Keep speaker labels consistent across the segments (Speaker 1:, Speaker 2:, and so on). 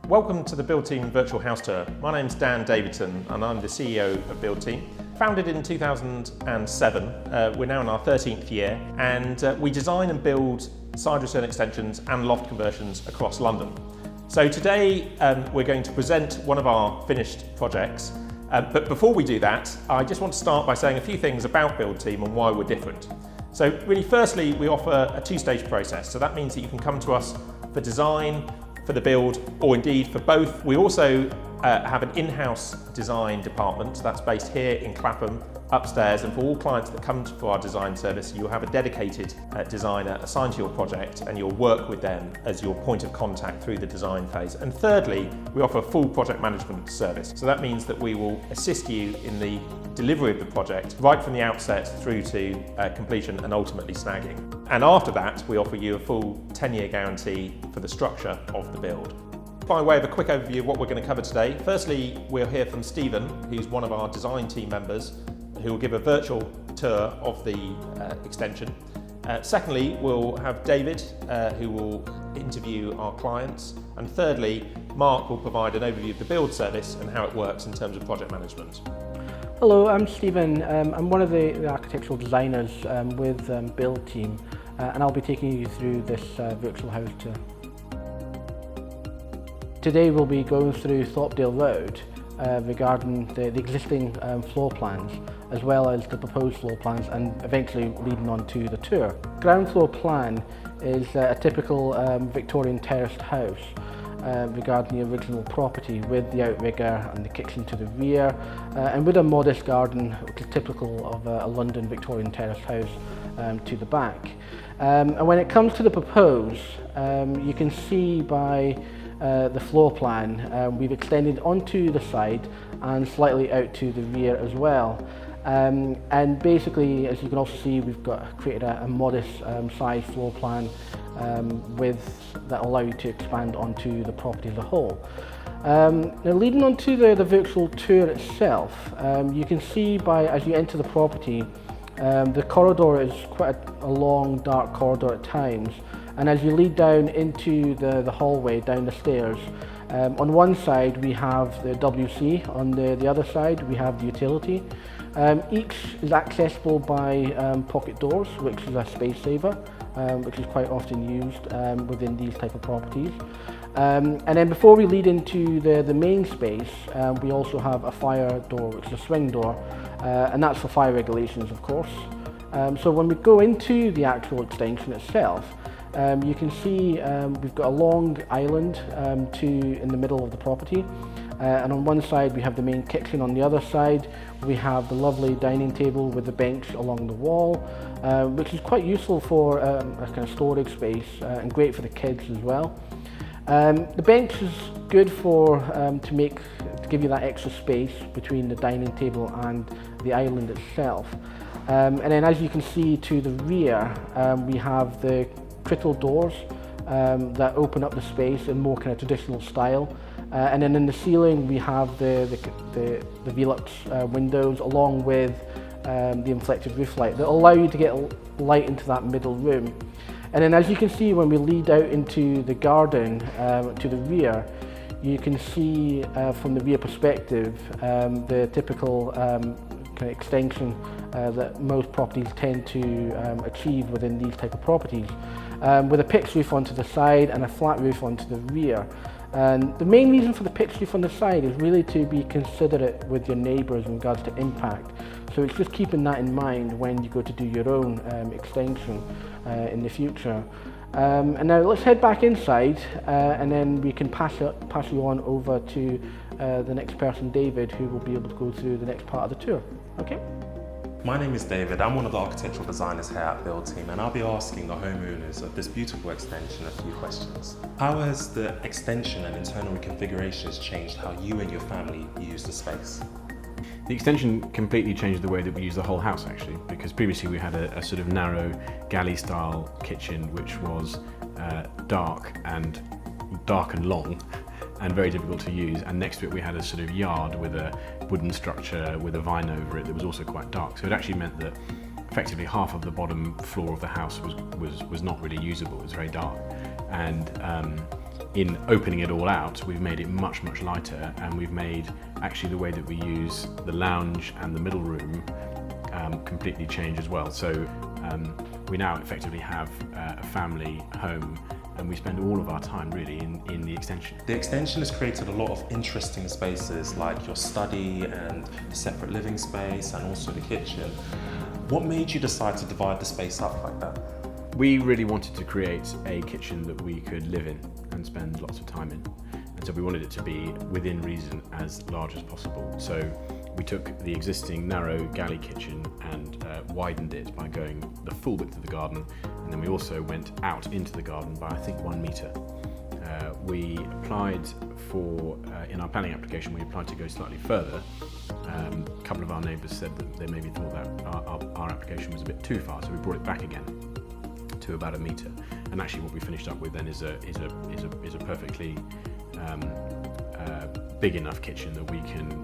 Speaker 1: Welcome to the Build Team Virtual House Tour. My name's Dan Davidson and I'm the CEO of Build Team. Founded in 2007, we're now in our 13th year, and we design and build side return extensions and loft conversions across London. So today we're going to present one of our finished projects, but before we do that, I just want to start by saying a few things about Build Team and why we're different. So really, firstly, we offer a two-stage process. So that means that you can come to us for design, for the build, or indeed for both. We also have an in-house design department that's based here in Clapham upstairs, and for all clients that come for our design service, you'll have a dedicated designer assigned to your project, and you'll work with them as your point of contact through the design phase. And thirdly, we offer a full project management service. So that means that we will assist you in the delivery of the project right from the outset through to completion and ultimately snagging. And after that, we offer you a full 10-year guarantee for the structure of the build. By way of a quick overview of what we're going to cover today, firstly, we'll hear from Stephen, who's one of our design team members, who will give a virtual tour of the extension. Secondly, we'll have David, who will interview our clients. And thirdly, Mark will provide an overview of the build service and how it works in terms of project management.
Speaker 2: Hello, I'm Stephen. I'm one of the architectural designers with Build Team, and I'll be taking you through this virtual house tour. Today we'll be going through Thorpedale Road regarding the existing floor plans, as well as the proposed floor plans, and eventually leading on to the tour. Ground floor plan is a typical Victorian terraced house regarding the original property, with the outrigger and the kitchen to the rear, and with a modest garden, which is typical of a London Victorian terrace house, to the back. And when it comes to the proposed, you can see by the floor plan, we've extended onto the side and slightly out to the rear as well. And basically, as you can also see, we've created a modest size floor plan that will allow you to expand onto the property as a whole. Now, leading on to the virtual tour itself, you can see as you enter the property, the corridor is quite a long, dark corridor at times. And as you lead down into the hallway, down the stairs, on one side we have the WC, on the other side we have the utility. Each is accessible by pocket doors, which is a space saver, which is quite often used within these type of properties. And then before we lead into the main space, we also have a fire door, which is a swing door, and that's for fire regulations, of course. So when we go into the actual extension itself, you can see we've got a long island in the middle of the property, and on one side we have the main kitchen. On the other side we have the lovely dining table with the bench along the wall, which is quite useful for a kind of storage space, and great for the kids as well. The bench is good to give you that extra space between the dining table and the island itself. And then, as you can see to the rear, we have the Crittall doors that open up the space in more kind of traditional style, and then in the ceiling we have the Velux windows, along with the inflected roof light that allow you to get light into that middle room. And then, as you can see, when we lead out into the garden to the rear, you can see from the rear perspective the typical kind of extension that most properties tend to achieve within these type of properties, with a pitched roof onto the side and a flat roof onto the rear. And the main reason for the pitched roof on the side is really to be considerate with your neighbours in regards to impact. So it's just keeping that in mind when you go to do your own extension in the future. And now let's head back inside, and then we can pass you on over to the next person, David, who will be able to go through the next part of the tour. Okay?
Speaker 3: My name is David. I'm one of the architectural designers here at Build Team, and I'll be asking the homeowners of this beautiful extension a few questions. How has the extension and internal reconfigurations changed how you and your family use the space?
Speaker 4: The extension completely changed the way that we use the whole house, actually, because previously we had a sort of narrow galley-style kitchen, which was dark and long, and very difficult to use, and next to it we had a sort of yard with a wooden structure with a vine over it that was also quite dark. So it actually meant that effectively half of the bottom floor of the house was not really usable. It was very dark, and in opening it all out, we've made it much, much lighter, and we've made actually the way that we use the lounge and the middle room completely change as well. So we now effectively have a family home, and we spend all of our time really in the extension.
Speaker 3: The extension has created a lot of interesting spaces like your study and a separate living space and also the kitchen. What made you decide to divide the space up like that?
Speaker 4: We really wanted to create a kitchen that we could live in and spend lots of time in. And so we wanted it to be within reason as large as possible. So we took the existing narrow galley kitchen and widened it by going the full width of the garden, and then we also went out into the garden by I think 1 metre. We applied for, in our planning application, we applied to go slightly further. A couple of our neighbours said that they maybe thought that our application was a bit too far, so we brought it back again to about 1 metre. And actually what we finished up with then is a perfectly big enough kitchen that we can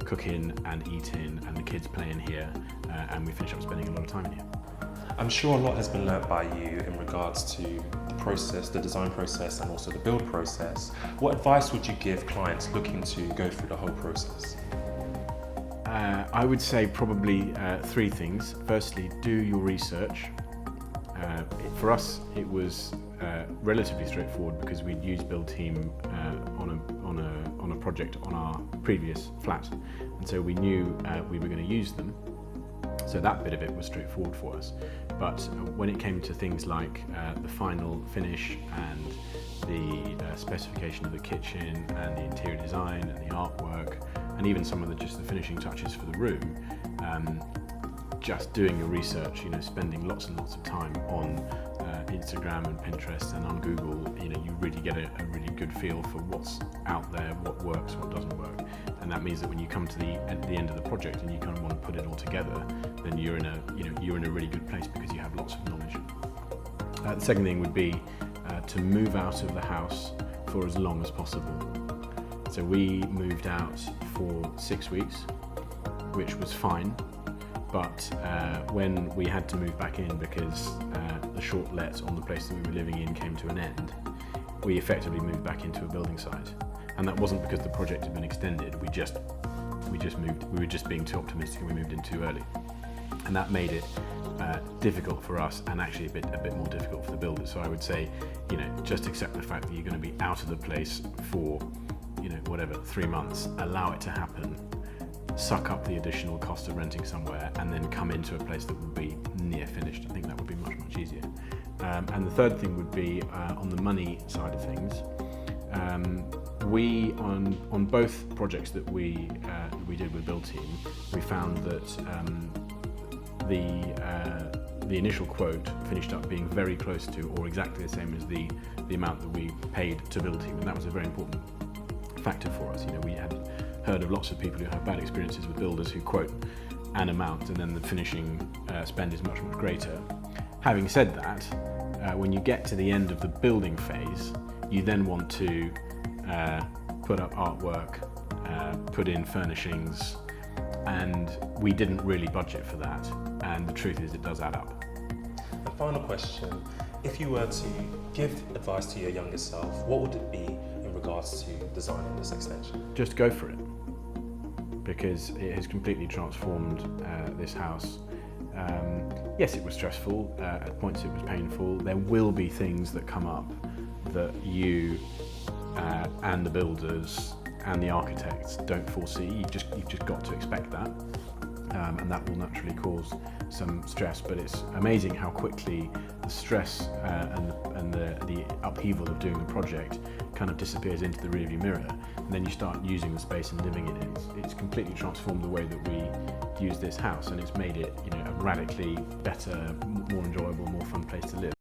Speaker 4: cook in and eat in, and the kids play in here, and we finish up spending a lot of time in here.
Speaker 3: I'm sure a lot has been learnt by you in regards to the process, the design process, and also the build process. What advice would you give clients looking to go through the whole process?
Speaker 4: I would say probably 3 things. Firstly, do your research. For us, it was relatively straightforward because we'd used Build Team on a project on our previous flat, and so we knew we were going to use them. So that bit of it was straightforward for us. But when it came to things like the final finish and the specification of the kitchen and the interior design and the artwork, and even some of the finishing touches for the room, just doing your research, spending lots and lots of time on Instagram and Pinterest and on Google, you really get a really good feel for what's out there, what works, what doesn't work. And that means that when you come to the end of the project and you kind of want to put it all together, then you're in a really good place because you have lots of knowledge. The second thing would be to move out of the house for as long as possible. So we moved out for 6 weeks, which was fine. But when we had to move back in because the short let on the place that we were living in came to an end, we effectively moved back into a building site. And that wasn't because the project had been extended, we just moved, we were just being too optimistic and we moved in too early. And that made it difficult for us and actually a bit more difficult for the builders. So I would say, just accept the fact that you're going to be out of the place for, 3 months, allow it to happen, suck up the additional cost of renting somewhere, and then come into a place that will be near finished. I think that would be much, much easier. And the third thing would be on the money side of things. We on both projects that we did with Build Team, we found that the initial quote finished up being very close to or exactly the same as the amount that we paid to Build Team, and that was a very important factor for us. We had heard of lots of people who have bad experiences with builders who quote an amount and then the finishing spend is much, much greater. Having said that, when you get to the end of the building phase, you then want to put up artwork, put in furnishings, and we didn't really budget for that, and the truth is it does add up.
Speaker 3: The final question, if you were to give advice to your younger self, what would it be in regards to designing this extension?
Speaker 4: Just go for it, because it has completely transformed this house. Yes, it was stressful, at points it was painful. There will be things that come up that you and the builders and the architects don't foresee. You've just got to expect that, and that will naturally cause some stress, but it's amazing how quickly the stress and the upheaval of doing the project kind of disappears into the rearview mirror, and then you start using the space and living in it. It's completely transformed the way that we use this house, and it's made it a radically better, more enjoyable, more fun place to live.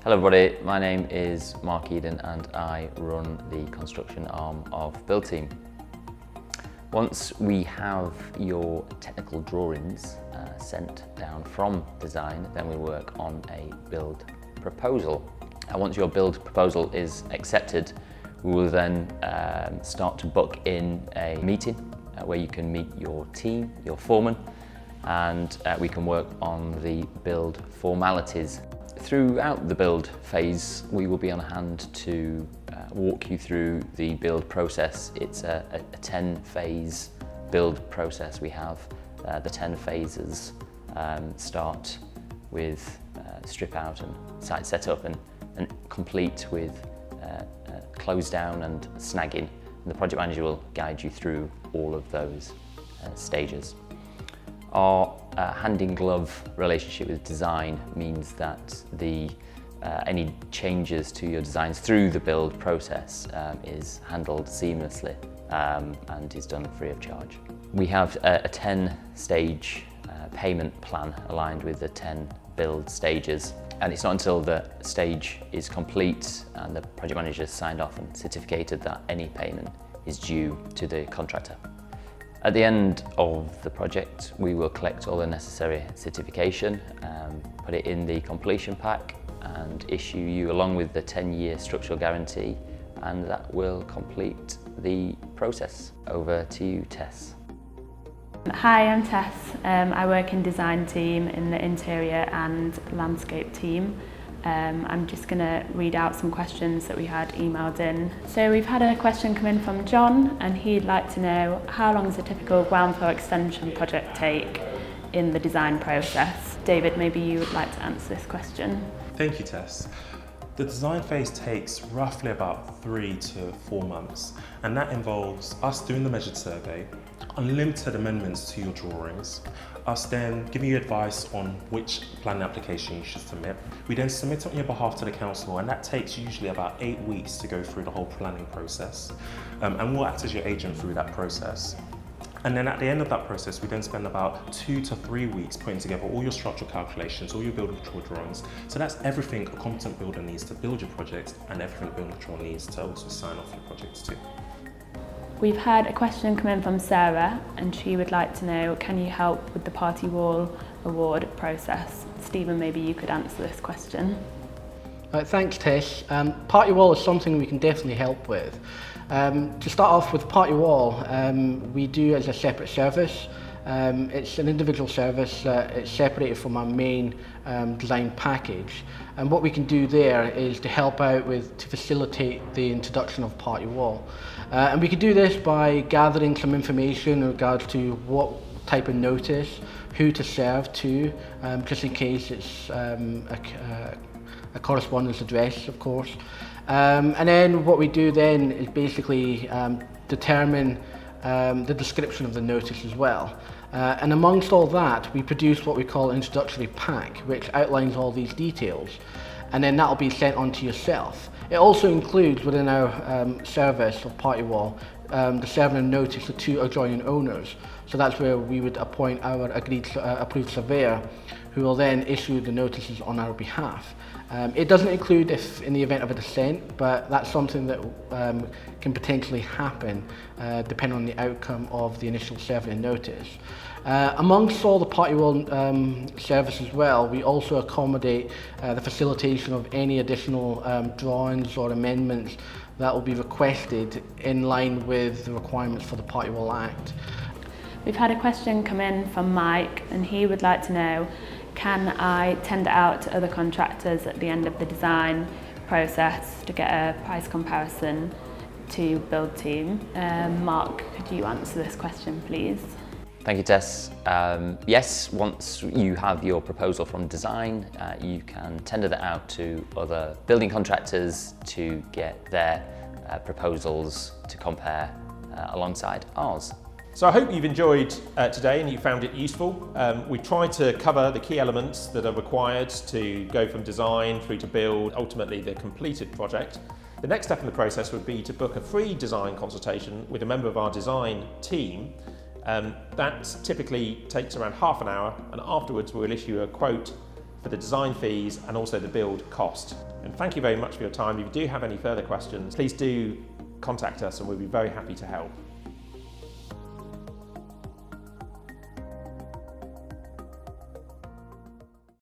Speaker 5: Hello everybody, my name is Mark Eden and I run the construction arm of Build Team. Once we have your technical drawings sent down from design, then we work on a build proposal. And once your build proposal is accepted, we will then start to book in a meeting where you can meet your team, your foreman, and we can work on the build formalities. Throughout the build phase, we will be on hand to walk you through the build process. It's a 10-phase build process. We have the 10 phases start with strip out and site setup and complete with close down and snagging. And the project manager will guide you through all of those stages. Our hand-in-glove relationship with design means that any changes to your designs through the build process is handled seamlessly and is done free of charge. We have a 10-stage payment plan aligned with the 10 build stages, and it's not until the stage is complete and the project manager has signed off and certificated that any payment is due to the contractor. At the end of the project, we will collect all the necessary certification, put it in the completion pack and issue you along with the 10-year structural guarantee, and that will complete the process. Over to you, Tess.
Speaker 6: Hi, I'm Tess. I work in design team in the interior and landscape team. I'm just going to read out some questions that we had emailed in. So we've had a question come in from John, and he'd like to know how long does a typical ground floor extension project take in the design process? David, maybe you would like to answer this question.
Speaker 3: Thank you, Tess. The design phase takes roughly about 3 to 4 months, and that involves us doing the measured survey, unlimited amendments to your drawings, us then giving you advice on which planning application you should submit. We then submit it on your behalf to the council, and that takes usually about 8 weeks to go through the whole planning process. And we'll act as your agent through that process. And then at the end of that process, we then spend about 2 to 3 weeks putting together all your structural calculations, all your building control drawings. So that's everything a competent builder needs to build your project, and everything the building control needs to also sign off your projects too.
Speaker 6: We've had a question come in from Sarah, and she would like to know, can you help with the party wall award process? Stephen, maybe you could answer this question.
Speaker 2: Thanks, Tess. Party wall is something we can definitely help with. To start off with party wall, we do as a separate service. It's an individual service, it's separated from our main design package, and what we can do there is to help out to facilitate the introduction of party wall. And we can do this by gathering some information in regards to what type of notice, who to serve to, just in case it's a correspondence address, of course. And then what we do then is basically determine the description of the notice as well. And amongst all that, we produce what we call an introductory pack, which outlines all these details, and then that'll be sent on to yourself. It also includes within our service of party wall the serving of notice to 2 adjoining owners. So that's where we would appoint our approved surveyor, who will then issue the notices on our behalf. It doesn't include if in the event of a dissent, but that's something that can potentially happen depending on the outcome of the initial serving notice. Amongst all the party wall service as well, we also accommodate the facilitation of any additional drawings or amendments that will be requested in line with the requirements for the Party Wall Act.
Speaker 6: We've had a question come in from Mike, and he would like to know, can I tender out to other contractors at the end of the design process to get a price comparison to build team? Mark, could you answer this question, please?
Speaker 5: Thank you, Tess. Yes, once you have your proposal from design, you can tender that out to other building contractors to get their proposals to compare alongside ours.
Speaker 1: So I hope you've enjoyed today and you found it useful. We tried to cover the key elements that are required to go from design through to build, ultimately the completed project. The next step in the process would be to book a free design consultation with a member of our design team. That typically takes around half an hour, and afterwards we'll issue a quote for the design fees and also the build cost. And thank you very much for your time. If you do have any further questions, please do contact us and we'll be very happy to help.